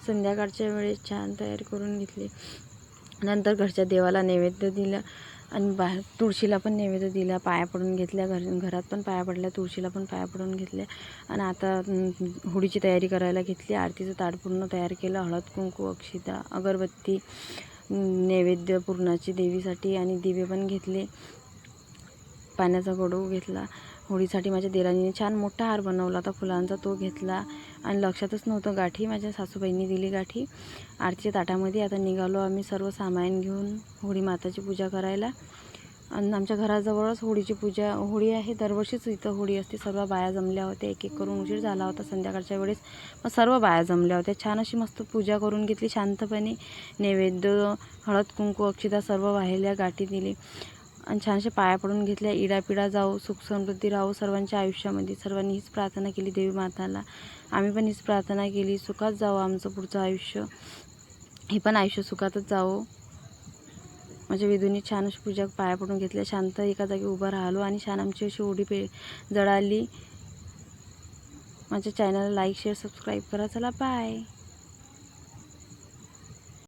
संध्याकाळच्या वेळेस छान तयारी करून घेतली. नंतर घरच्या देवाला नैवेद्य दिलं आणि बाहेर तुळशीला पण नैवेद्य दिला, पाया पडून घेतल्या. घरात पण पाया पडल्या, तुळशीला पण पाया पडून घेतल्या. आणि आता होळीची तयारी करायला घेतली. आरतीचं ताट पूर्ण तयार केलं. हळद कुंकू, अक्षिता, अगरबत्ती, नैवेद्य पुरणाची देवीसाठी आणि दिवे पण घेतले. पाण्याचा गडू घेतला. होळीसाठी माझ्या देराणीने छान मोठा हार बनवला होता फुलांचा, तो घेतला. आणि लक्षातच नव्हतं गाठी, माझ्या सासूबाईंनी दिली गाठी आरतीच्या ताटामध्ये. आता निघालो आम्ही सर्व सामान घेऊन होळी माताची पूजा करायला. आणि आमच्या घराजवळच होळी आहे. दरवर्षीच इथं होळी असते. सर्व बाया जमल्या होत्या. एक एक करून उशीर झाला होता संध्याकाळच्या वेळेस, मग सर्व बाया जमल्या होत्या. छान अशी मस्त पूजा करून घेतली शांतपणे. नैवेद्य, हळद कुंकू, अक्षता सर्व वाहिल्या, गाठी दिली आणि छानशे पाया पडून घेतल्या. इडापिडा जाऊ, सुख समृद्धी राहू सर्वांच्या आयुष्यामध्ये. सर्वांनी हीच प्रार्थना केली देवी माताला. आम्ही पण हीच प्रार्थना केली. सुखात जावं आमचं पुढचं आयुष्य, हे पण आयुष्य सुखातच जावं. माझ्या विधूंनी छान अशी पूजा पाया पडून घेतल्या. शांत एका जागी उभं राहिलो आणि छान आमची अशी होळी जळाली. माझ्या चॅनलला लाईक, शेअर, सबस्क्राईब करा. चला बाय.